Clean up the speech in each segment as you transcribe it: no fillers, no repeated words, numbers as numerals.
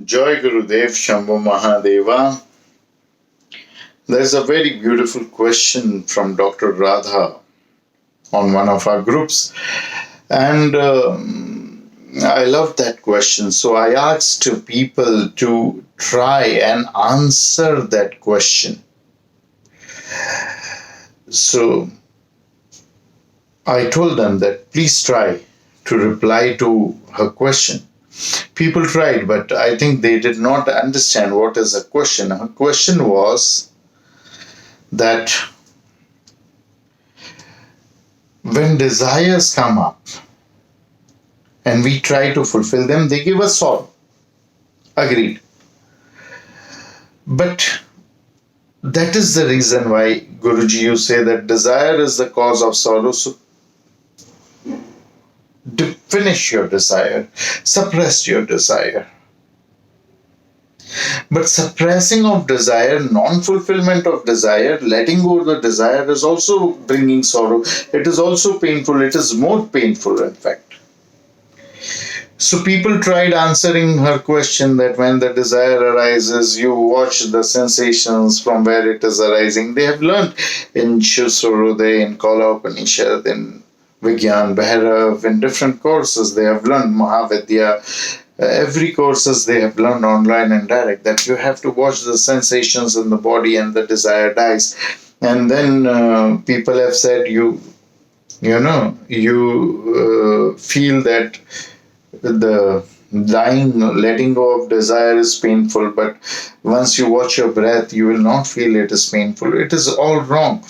Joy Gurudev Shambhu Mahadeva. There's a very beautiful question from Dr. Radha on one of our groups, and I love that question. So I asked people to try and answer that question. So I told them that please try to reply to her question. People tried, but I think they did not understand what is a question. Her question was that when desires come up and we try to fulfill them, they give us sorrow. Agreed. But that is the reason why, Guruji, you say that desire is the cause of sorrow. So finish your desire, suppress your desire. But suppressing of desire, non-fulfillment of desire, letting go of the desire is also bringing sorrow. It is also painful. It is more painful, in fact. So people tried answering her question that when the desire arises, you watch the sensations from where it is arising. They have learned in Shivsurodaya, in Kala Upanishad, in Vigyan, Bhairav, in different courses. They have learned Mahavidya. Every courses they have learned online and direct that you have to watch the sensations in the body and the desire dies. And then people have said you feel that the dying, letting go of desire is painful, but once you watch your breath, you will not feel it is painful. It is all wrong.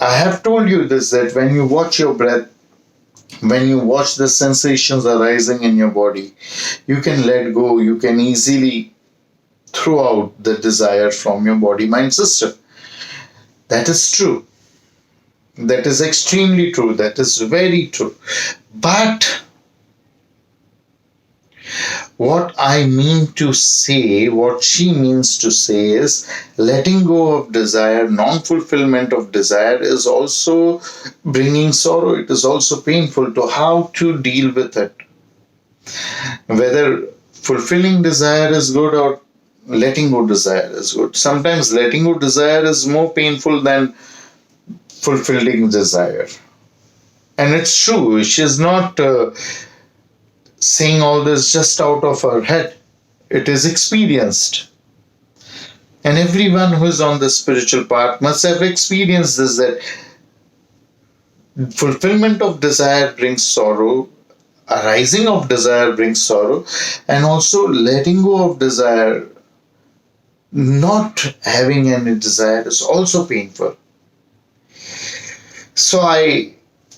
I have told you this, that when you watch your breath, when you watch the sensations arising in your body, you can let go, you can easily throw out the desire from your body mind system. That is true. That is extremely true. That is very true. But what I mean to say, what she means to say is letting go of desire, non-fulfillment of desire is also bringing sorrow. It is also painful to how to deal with it. Whether fulfilling desire is good or letting go desire is good. Sometimes letting go desire is more painful than fulfilling desire. And it's true. She's not saying all this just out of her head. It is experienced. And everyone who is on the spiritual path must have experienced this, that fulfillment of desire brings sorrow, arising of desire brings sorrow, and also letting go of desire, not having any desire, is also painful. So I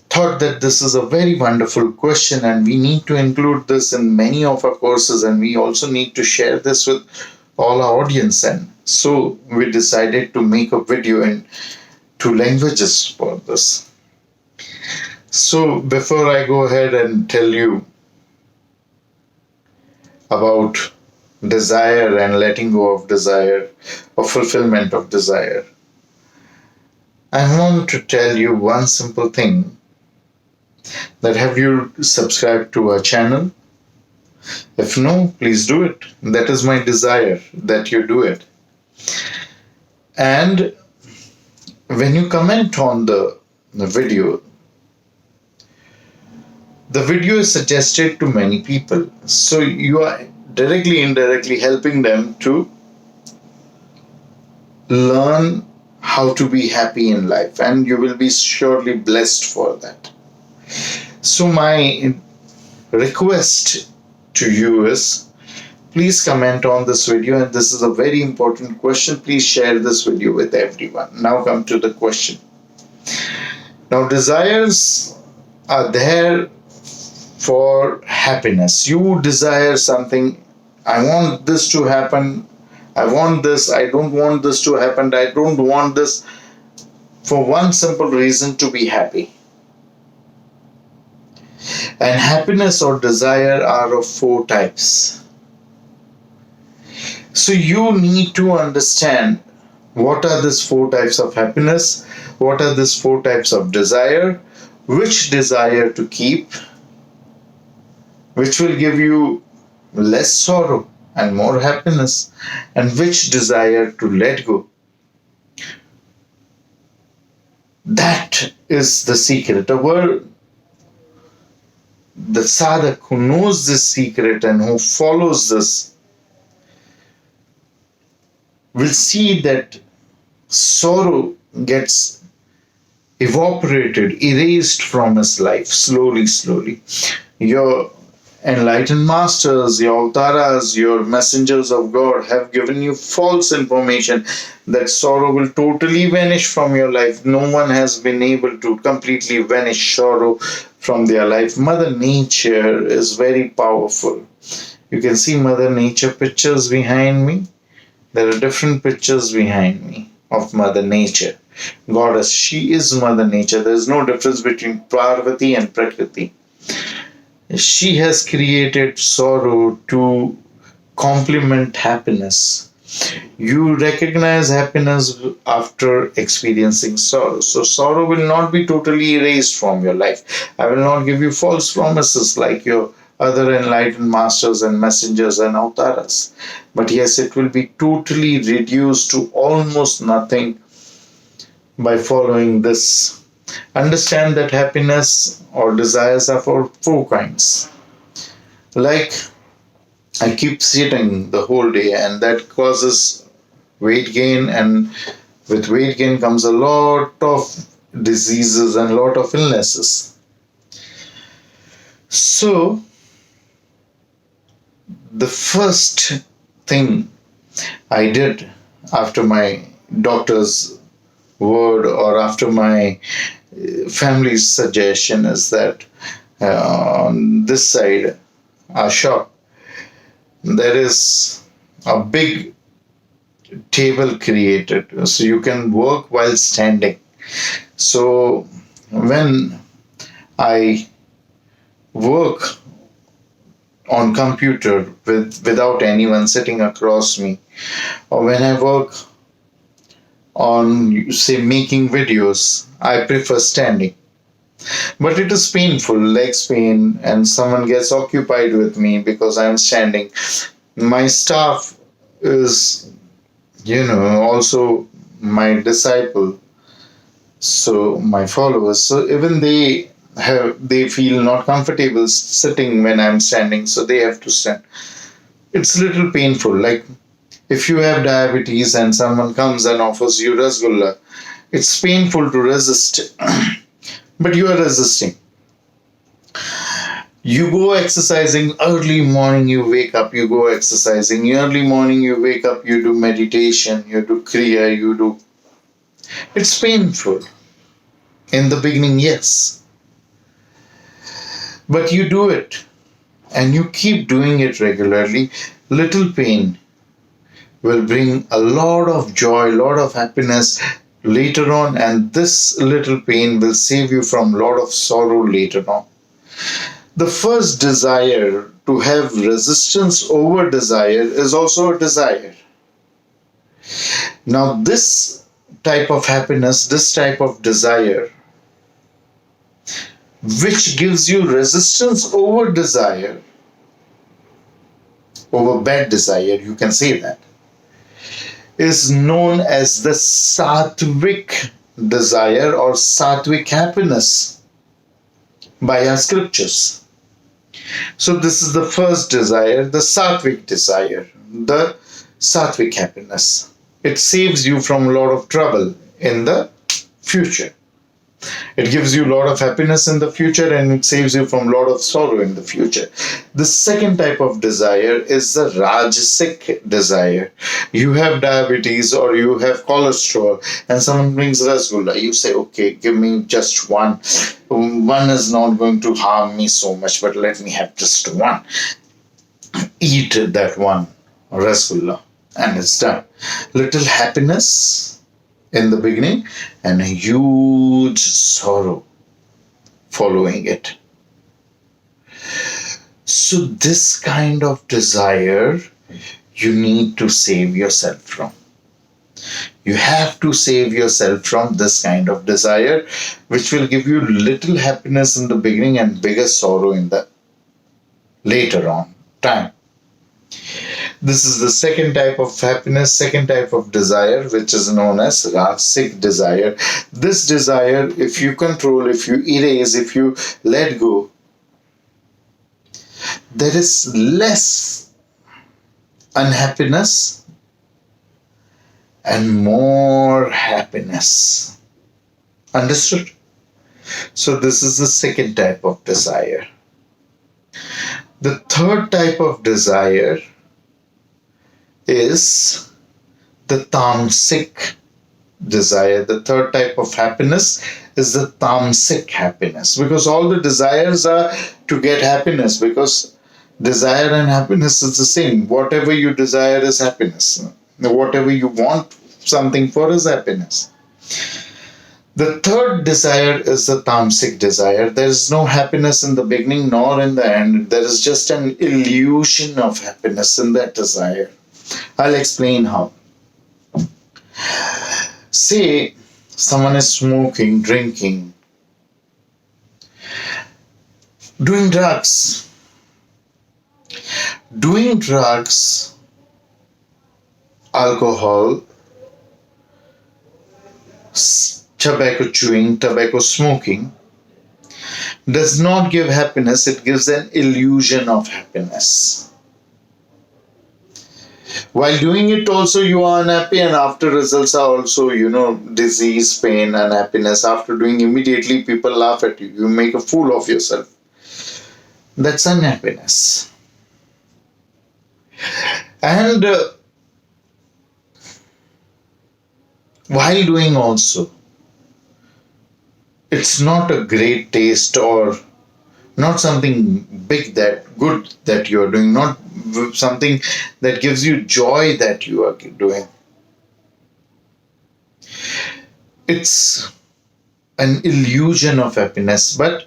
thought that this is a very wonderful question and we need to include this in many of our courses, and we also need to share this with all our audience. And so we decided to make a video in 2 languages for this. So before I go ahead and tell you about desire and letting go of desire or fulfillment of desire, I want to tell you one simple thing. That have you subscribed to our channel? If no, please do it. That is my desire, that you do it. And when you comment on the video is suggested to many people. So you are directly, indirectly helping them to learn how to be happy in life, and you will be surely blessed for that. So my request to you is, please comment on this video, and this is a very important question. Please share this video with everyone. Now come to the question. Now desires are there for happiness. You desire something. I want this to happen. I want this. I don't want this to happen. I don't want this, for one simple reason: to be happy. And happiness or desire are of 4 types. So you need to understand what are these 4 types of happiness, what are these 4 types of desire, which desire to keep, which will give you less sorrow and more happiness, and which desire to let go. That is the secret. The sadhak who knows this secret and who follows this will see that sorrow gets evaporated, erased from his life slowly, slowly. Your enlightened masters, your avtaras, your messengers of God have given you false information that sorrow will totally vanish from your life. No one has been able to completely vanish sorrow from their life. Mother Nature is very powerful. You can see Mother Nature pictures behind me. There are different pictures behind me of Mother Nature. Goddess, she is Mother Nature. There is no difference between Parvati and Prakriti. She has created sorrow to complement happiness. You recognize happiness after experiencing sorrow. So, sorrow will not be totally erased from your life. I will not give you false promises like your other enlightened masters and messengers and avtaras. But yes, it will be totally reduced to almost nothing by following this. Understand that happiness or desires are for four kinds. Like I keep sitting the whole day, and that causes weight gain, and with weight gain comes a lot of diseases and a lot of illnesses. So, the first thing I did after my doctor's word or after my family's suggestion is that on this side, our shop, there is a big table created so you can work while standing. So when I work on computer without anyone sitting across me, or when I work on say making videos, I prefer standing. But it is painful, legs pain, and someone gets occupied with me because I'm standing. My staff is, also my disciple, so my followers. So even they feel not comfortable sitting when I'm standing, so they have to stand. It's a little painful. Like if you have diabetes and someone comes and offers you rasgulla, it's painful to resist, but you are resisting. You go exercising early morning, you wake up, you go exercising. Early morning, you wake up, you do meditation, you do kriya, you do. It's painful. In the beginning, yes. But you do it and you keep doing it regularly. Little pain will bring a lot of joy, a lot of happiness later on, and this little pain will save you from a lot of sorrow later on. The first desire to have resistance over desire is also a desire. Now, this type of happiness, this type of desire, which gives you resistance over desire, over bad desire, you can say that, is known as the sattvic desire or sattvic happiness by our scriptures. So this is the first desire, the sattvic desire, the sattvic happiness. It saves you from a lot of trouble in the future. It gives you a lot of happiness in the future and it saves you from a lot of sorrow in the future. The second type of desire is the rajasic desire. You have diabetes or you have cholesterol and someone brings rasgulla. You say, okay, give me just one. One is not going to harm me so much, but let me have just one. Eat that one rasgulla and it's done. Little happiness in the beginning and a huge sorrow following it. So this kind of desire you need to save yourself from. You have to save yourself from this kind of desire, which will give you little happiness in the beginning and bigger sorrow in the later on time. This is the second type of happiness, second type of desire, which is known as rajasic desire. This desire, if you control, if you erase, if you let go, there is less unhappiness and more happiness. Understood? So this is the second type of desire. The third type of desire is the tamasic desire. The third type of happiness is the tamasic happiness, because all the desires are to get happiness, because desire and happiness is the same. Whatever you desire is happiness. Whatever you want something for is happiness. The third desire is the tamasic desire. There is no happiness in the beginning nor in the end. There is just an illusion of happiness in that desire. I'll explain how. Say someone is smoking, drinking, doing drugs. Doing drugs, alcohol, tobacco chewing, tobacco smoking does not give happiness. It gives an illusion of happiness. While doing it also you are unhappy, and after results are also, disease, pain, unhappiness. After doing, immediately people laugh at you. You make a fool of yourself. That's unhappiness. And while doing also, it's not a great taste or not something big, that good that you are doing, not something that gives you joy that you are doing. It's an illusion of happiness. But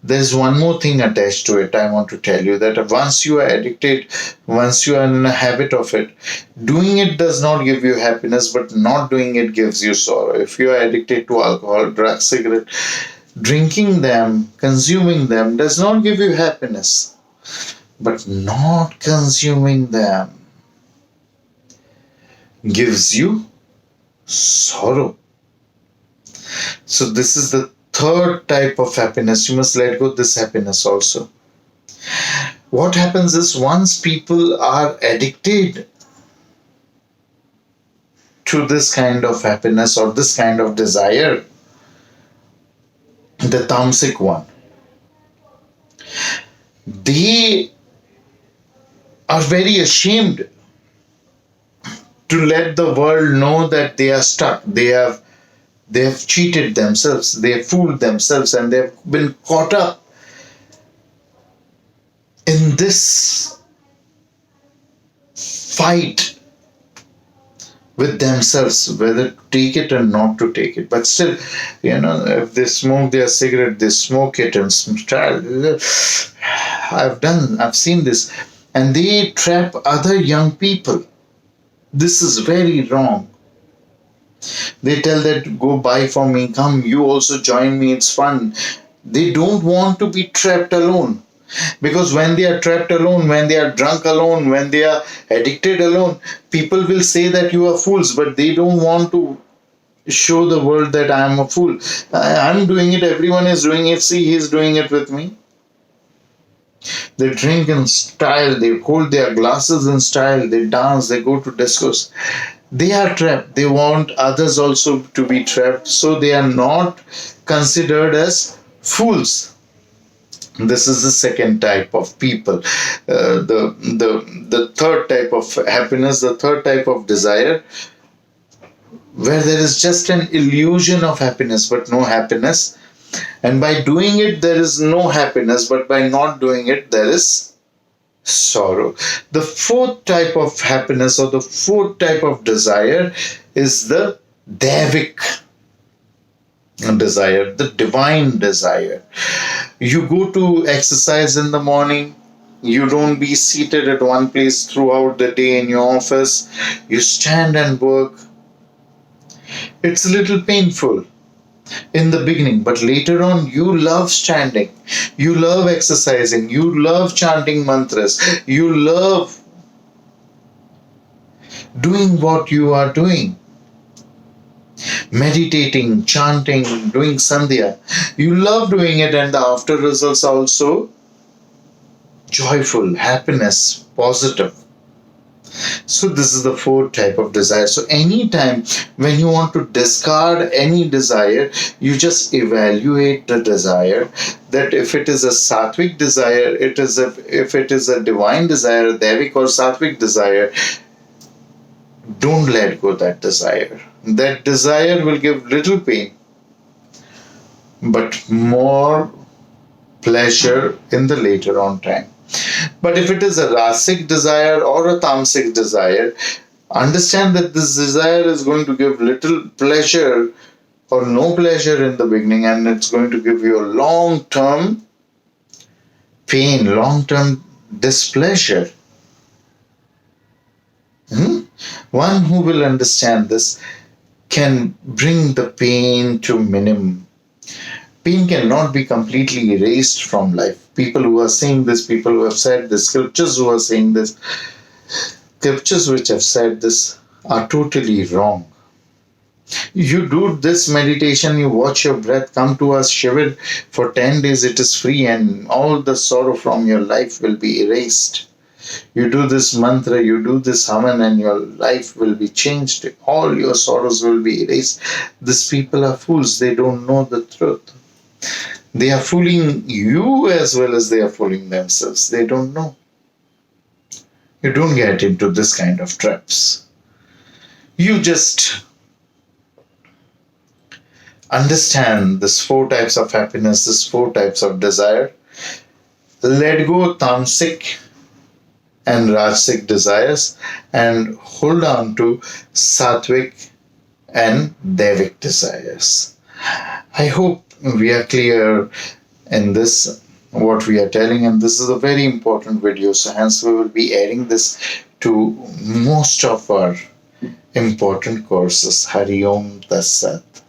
there's one more thing attached to it. I want to tell you that once you are addicted, once you are in a habit of it, doing it does not give you happiness, but not doing it gives you sorrow. If you are addicted to alcohol, drugs, cigarette, drinking them, consuming them does not give you happiness, but not consuming them gives you sorrow. So this is the third type of happiness. You must let go this happiness also. What happens is, once people are addicted to this kind of happiness or this kind of desire, the tamasic one, they are very ashamed to let the world know that they are stuck. They have cheated themselves, they have fooled themselves, and they have been caught up in this fight with themselves, whether to take it or not to take it. But still, if they smoke their cigarette, they smoke it and I've seen this, and they trap other young people. This is very wrong. They tell that, go buy for me, come, you also join me, it's fun. They don't want to be trapped alone. Because when they are trapped alone, when they are drunk alone, when they are addicted alone, people will say that you are fools, but they don't want to show the world that I am a fool. I'm doing it, everyone is doing it, see, he's doing it with me. They drink in style, they hold their glasses in style, they dance, they go to discos. They are trapped. They want others also to be trapped, so they are not considered as fools. This is the second type of people. The third type of happiness, the third type of desire, where there is just an illusion of happiness but no happiness. And by doing it, there is no happiness, but by not doing it, there is sorrow. The fourth type of happiness or the fourth type of desire is the Devic desire, the divine desire. You go to exercise in the morning, you don't be seated at one place throughout the day in your office, you stand and work. It's a little painful in the beginning, but later on you love standing, you love exercising, you love chanting mantras, you love doing what you are doing, meditating, chanting, doing sandhya. You love doing it, and the after results are also joyful, happiness, positive. So this is the fourth type of desire. So anytime when you want to discard any desire, you just evaluate the desire. That if it is a sattvic desire, if it is a divine desire, devic or sattvic desire, don't let go that desire. That desire will give little pain, but more pleasure in the later on time. But if it is a rasic desire or a tamasic desire, understand that this desire is going to give little pleasure or no pleasure in the beginning, and it's going to give you a long term pain, long term displeasure. One who will understand this can bring the pain to minimum. Pain cannot be completely erased from life. People who are saying this, people who have said this, scriptures who are saying this, scriptures which have said this are totally wrong. You do this meditation, you watch your breath, come to us, Shivir for 10 days, it is free, and all the sorrow from your life will be erased. You do this mantra, you do this haman, and your life will be changed. All your sorrows will be erased. These people are fools, they don't know the truth. They are fooling you as well as they are fooling themselves. They don't know. You don't get into this kind of traps. You just understand this four types of happiness, this four types of desire. Let go tamasic and rajasic desires and hold on to sattvic and devic desires. I hope we are clear in this what we are telling, and this is a very important video, so hence we will be adding this to most of our important courses. Hari Aum Tatsat.